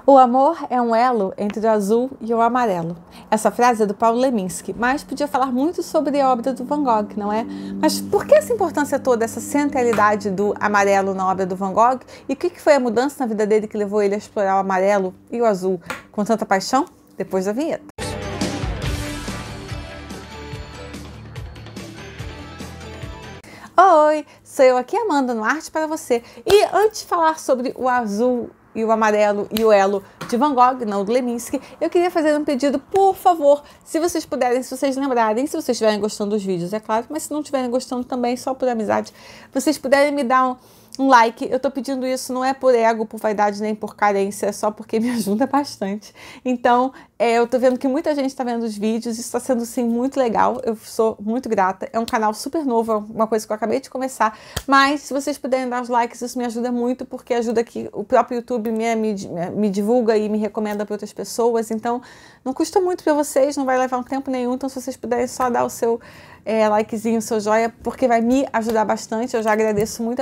O amor é um elo entre o azul e o amarelo. Essa frase é do Paulo Leminski, mas podia falar muito sobre a obra do Van Gogh, não é? Mas por que essa importância toda, essa centralidade do amarelo na obra do Van Gogh? E o que foi a mudança na vida dele que levou ele a explorar o amarelo e o azul com tanta paixão? Depois da vinheta. Oi, sou eu aqui, Amanda, no Arte para Você. E antes de falar sobre o azul e o amarelo e o elo de Van Gogh, não do Leminski, eu queria fazer um pedido, por favor, se vocês puderem, se vocês lembrarem, se vocês estiverem gostando dos vídeos, é claro, mas se não estiverem gostando também, só por amizade, vocês puderem me dar um like. Eu tô pedindo isso não é por ego, por vaidade, nem por carência, é só porque me ajuda bastante. Então, eu tô vendo que muita gente tá vendo os vídeos, isso tá sendo, sim, muito legal, eu sou muito grata. É um canal super novo, é uma coisa que eu acabei de começar, mas se vocês puderem dar os likes, isso me ajuda muito, porque ajuda que o próprio YouTube me divulga e me recomenda para outras pessoas, então não custa muito para vocês, não vai levar um tempo nenhum, então se vocês puderem só dar o seu likezinho, o seu joia, porque vai me ajudar bastante. Eu já agradeço muito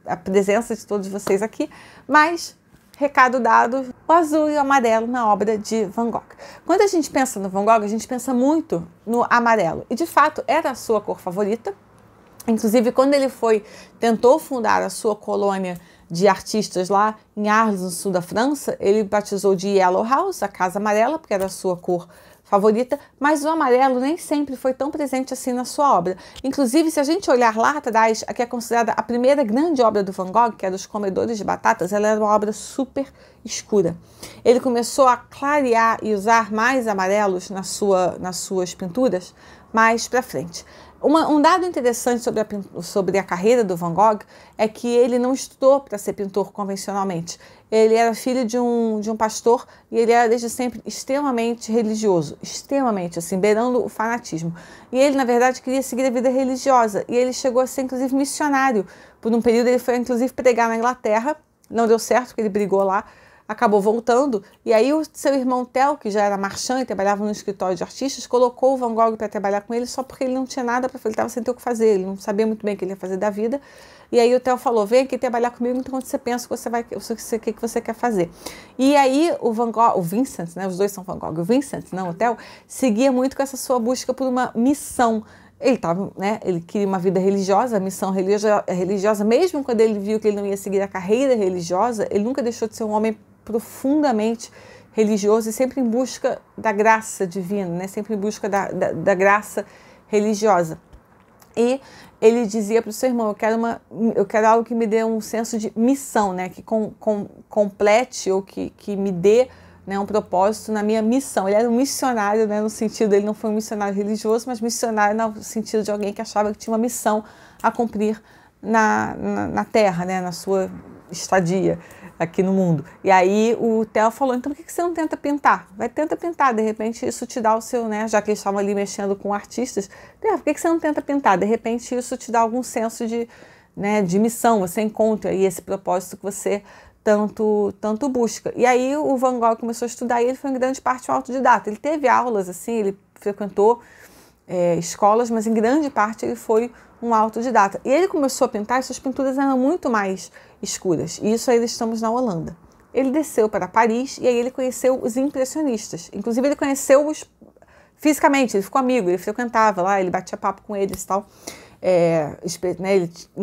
a presença de todos vocês aqui, mas recado dado, o azul e o amarelo na obra de Van Gogh. Quando a gente pensa no Van Gogh, a gente pensa muito no amarelo, e de fato era a sua cor favorita. Inclusive, quando ele tentou fundar a sua colônia de artistas lá em Arles, no sul da França, ele batizou de Yellow House, a Casa Amarela, porque era a sua cor favorita, mas o amarelo nem sempre foi tão presente assim na sua obra. Inclusive, se a gente olhar lá atrás, a que é considerada a primeira grande obra do Van Gogh, que é dos Comedores de Batatas, ela era uma obra super escura. Ele começou a clarear e usar mais amarelos nas suas pinturas mais para frente. Um dado interessante sobre a carreira do Van Gogh é que ele não estudou para ser pintor convencionalmente. Ele era filho de um pastor e ele era desde sempre extremamente religioso, extremamente, assim, beirando o fanatismo. E ele, na verdade, queria seguir a vida religiosa e ele chegou a ser, inclusive, missionário. Por um período ele foi, inclusive, pregar na Inglaterra, não deu certo, porque ele brigou lá, acabou voltando, e aí o seu irmão Theo, que já era marchand e trabalhava no escritório de artistas, colocou o Van Gogh para trabalhar com ele só porque ele não tinha nada para fazer, ele estava sem ter o que fazer, ele não sabia muito bem o que ele ia fazer da vida. E aí o Theo falou: vem aqui trabalhar comigo enquanto você pensa o que você quer fazer. E aí o Van Gogh, o Vincent, né, os dois são Van Gogh, o Vincent, não o Theo, seguia muito com essa sua busca por uma missão. Ele queria uma vida religiosa, a missão religiosa, mesmo quando ele viu que ele não ia seguir a carreira religiosa, ele nunca deixou de ser um homem profundamente religioso e sempre em busca da graça divina, né? Sempre em busca da graça religiosa. E ele dizia para o seu irmão: eu quero algo que me dê um senso de missão, né? Que complete ou que me dê, né, um propósito na minha missão. Ele era um missionário, né, no sentido, ele não foi um missionário religioso, mas missionário no sentido de alguém que achava que tinha uma missão a cumprir na Terra, né, na sua estadia aqui no mundo. E aí o Theo falou: então por que você não tenta pintar? Tenta pintar, de repente isso te dá o seu, né, já que eles estavam ali mexendo com artistas, por que você não tenta pintar? De repente isso te dá algum senso de missão, você encontra aí esse propósito que você tanto busca. E aí o Van Gogh começou a estudar e ele foi em grande parte um autodidata. Ele teve aulas, assim, ele frequentou escolas, mas em grande parte ele foi um autodidata. E ele começou a pintar e suas pinturas eram muito mais escuras. E isso aí estamos na Holanda. Ele desceu para Paris e aí ele conheceu os impressionistas. Inclusive ele conheceu-os fisicamente, ele ficou amigo, ele frequentava lá, ele batia papo com eles e tal.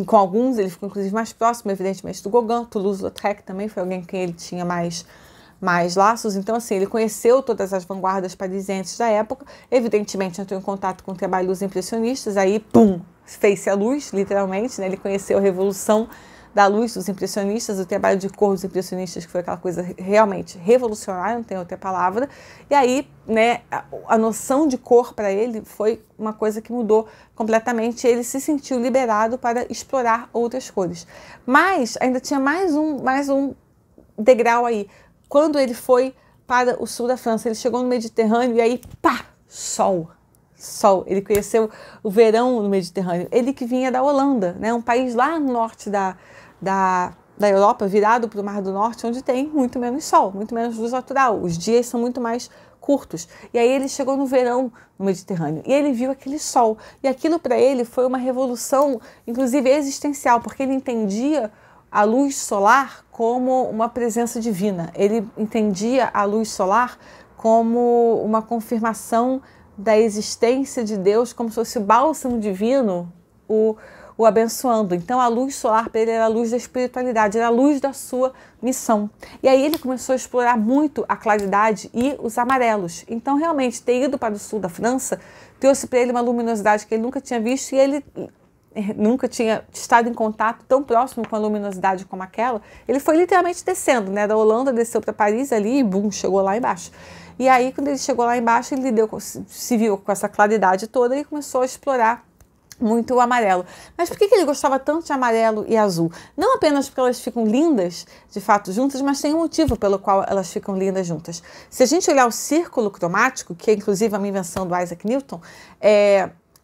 Com alguns ele ficou inclusive mais próximo, evidentemente, do Gauguin. Toulouse-Lautrec também foi alguém com quem ele tinha mais laços. Então, assim, ele conheceu todas as vanguardas parisienses da época, evidentemente entrou em contato com o trabalho dos impressionistas, aí, pum, fez-se a luz, literalmente, né? Ele conheceu a revolução da luz dos impressionistas, o trabalho de cor dos impressionistas, que foi aquela coisa realmente revolucionária, não tem outra palavra. E aí, né, a noção de cor para ele foi uma coisa que mudou completamente. Ele se sentiu liberado para explorar outras cores. Mas ainda tinha mais um degrau aí. Quando ele foi para o sul da França, ele chegou no Mediterrâneo e aí, pá, sol. Ele conheceu o verão no Mediterrâneo. Ele que vinha da Holanda, né, um país lá no norte da Europa, virado para o Mar do Norte, onde tem muito menos sol, muito menos luz natural. Os dias são muito mais curtos. E aí ele chegou no verão no Mediterrâneo e ele viu aquele sol. E aquilo para ele foi uma revolução, inclusive existencial, porque ele entendia a luz solar como uma presença divina. Ele entendia a luz solar como uma confirmação da existência de Deus, como se fosse o bálsamo divino o abençoando. Então a luz solar para ele era a luz da espiritualidade, era a luz da sua missão. E aí ele começou a explorar muito a claridade e os amarelos. Então realmente ter ido para o sul da França trouxe para ele uma luminosidade que ele nunca tinha visto, e ele nunca tinha estado em contato tão próximo com a luminosidade como aquela. Ele foi literalmente descendo, né? Da Holanda desceu para Paris ali e bum, chegou lá embaixo. E aí quando ele chegou lá embaixo, ele se viu com essa claridade toda e começou a explorar muito o amarelo. Mas por que ele gostava tanto de amarelo e azul? Não apenas porque elas ficam lindas, de fato, juntas, mas tem um motivo pelo qual elas ficam lindas juntas. Se a gente olhar o círculo cromático, que é inclusive uma invenção do Isaac Newton,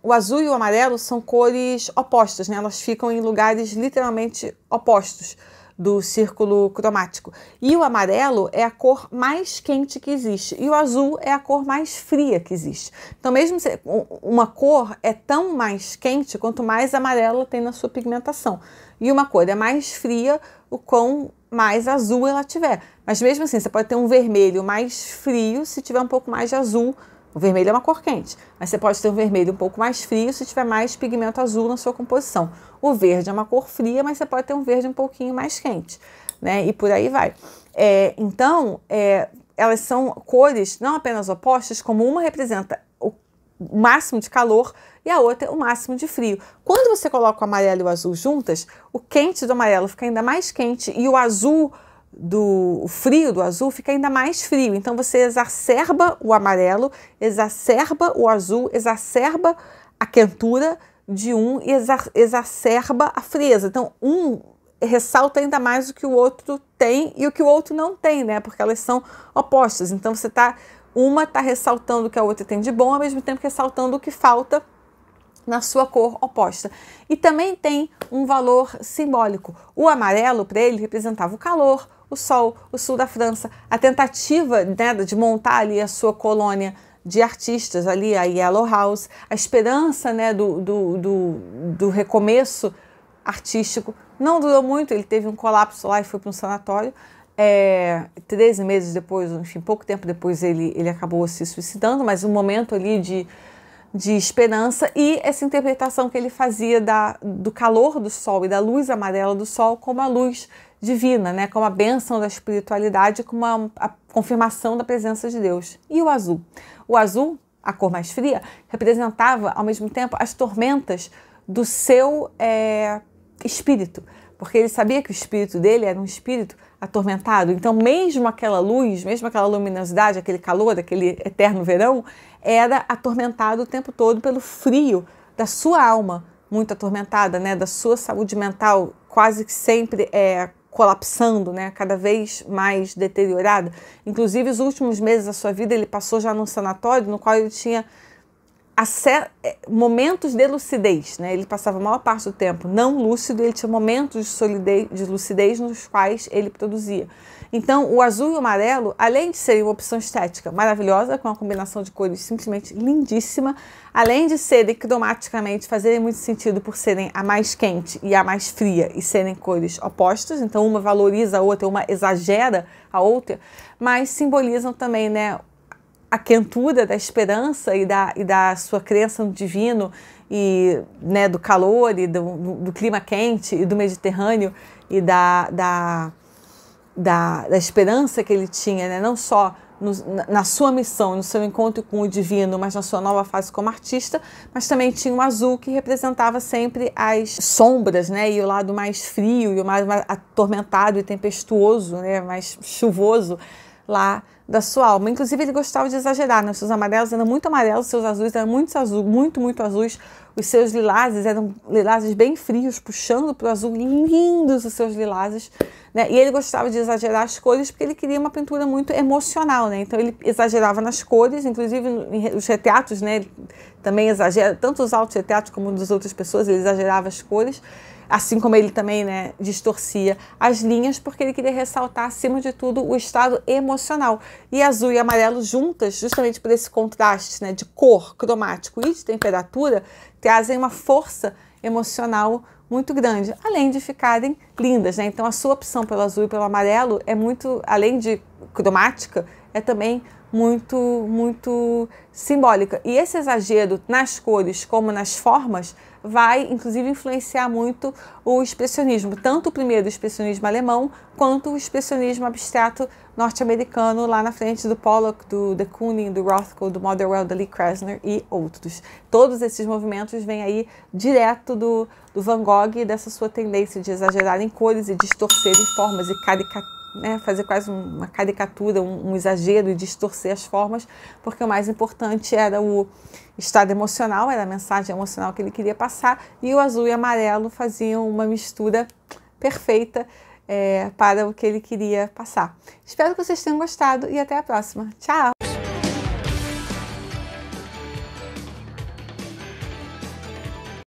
o azul e o amarelo são cores opostas, né? Elas ficam em lugares literalmente opostos do círculo cromático. E o amarelo é a cor mais quente que existe, e o azul é a cor mais fria que existe. Então mesmo uma cor é tão mais quente quanto mais amarelo tem na sua pigmentação. E uma cor é mais fria o quão mais azul ela tiver. Mas mesmo assim, você pode ter um vermelho mais frio se tiver um pouco mais de azul. O vermelho é uma cor quente, mas você pode ter um vermelho um pouco mais frio se tiver mais pigmento azul na sua composição. O verde é uma cor fria, mas você pode ter um verde um pouquinho mais quente, né? E por aí vai. Então, elas são cores não apenas opostas, como uma representa o máximo de calor e a outra o máximo de frio. Quando você coloca o amarelo e o azul juntas, o quente do amarelo fica ainda mais quente e o azul o frio do azul fica ainda mais frio. Então você exacerba o amarelo, exacerba o azul, exacerba a quentura de um e exacerba a frieza. Então um ressalta ainda mais o que o outro tem e o que o outro não tem, né? Porque elas são opostas. Então uma está ressaltando o que a outra tem de bom, ao mesmo tempo ressaltando o que falta na sua cor oposta. E também tem um valor simbólico. O amarelo, para ele, representava o calor, o sol, o sul da França, a tentativa, né, de montar ali a sua colônia de artistas, ali a Yellow House, a esperança, né, do recomeço artístico. Não durou muito, ele teve um colapso lá e foi para um sanatório. 13 meses depois, enfim, pouco tempo depois ele acabou se suicidando, mas um momento ali de esperança, e essa interpretação que ele fazia do calor do sol e da luz amarela do sol como a luz divina, né? Como a bênção da espiritualidade, como a confirmação da presença de Deus. E o azul? O azul, a cor mais fria, representava ao mesmo tempo as tormentas do seu espírito, porque ele sabia que o espírito dele era um espírito atormentado. Então mesmo aquela luz, mesmo aquela luminosidade, aquele calor, aquele eterno verão, era atormentado o tempo todo pelo frio da sua alma, muito atormentada, né, da sua saúde mental, quase que sempre colapsando, né, cada vez mais deteriorada. Inclusive, os últimos meses da sua vida ele passou já num sanatório no qual ele tinha momentos de lucidez, né? Ele passava a maior parte do tempo não lúcido, ele tinha momentos de lucidez nos quais ele produzia. Então, o azul e o amarelo, além de serem uma opção estética maravilhosa, com uma combinação de cores simplesmente lindíssima, além de serem cromaticamente, fazerem muito sentido por serem a mais quente e a mais fria e serem cores opostas, então uma valoriza a outra, uma exagera a outra, mas simbolizam também, né, a quentura da esperança e da sua crença no divino, e, né, do calor e do clima quente e do Mediterrâneo e da esperança que ele tinha, né, não só na sua missão, no seu encontro com o divino, mas na sua nova fase como artista, mas também tinha um azul que representava sempre as sombras, né, e o lado mais frio e o mais atormentado e tempestuoso, né, mais chuvoso lá da sua alma. Inclusive ele gostava de exagerar, né? Os seus amarelos eram muito amarelos, os seus azuis eram muito azuis, os seus lilazes eram lilazes bem frios, puxando para o azul, lindos os seus lilazes, né? E ele gostava de exagerar as cores porque ele queria uma pintura muito emocional, né? Então ele exagerava nas cores, inclusive os retratos, né? Ele também exagera, tanto os autorretratos como das outras pessoas, ele exagerava as cores, assim como ele também, né, distorcia as linhas, porque ele queria ressaltar, acima de tudo, o estado emocional. E azul e amarelo juntas, justamente por esse contraste, né, de cor, cromático e de temperatura, trazem uma força emocional muito grande, além de ficarem lindas, né? Então a sua opção pelo azul e pelo amarelo é muito, além de cromática, é também muito simbólica. E esse exagero nas cores como nas formas vai, inclusive, influenciar muito o expressionismo, tanto o primeiro expressionismo alemão, quanto o expressionismo abstrato norte-americano, lá na frente do Pollock, do de Kooning, do Rothko, do Motherwell, da Lee Krasner e outros. Todos esses movimentos vêm aí direto do Van Gogh, dessa sua tendência de exagerar em cores e distorcer em formas e fazer quase uma caricatura, um exagero e distorcer as formas, porque o mais importante era o estado emocional, era a mensagem emocional que ele queria passar, e o azul e amarelo faziam uma mistura perfeita para o que ele queria passar. Espero que vocês tenham gostado e até a próxima. Tchau!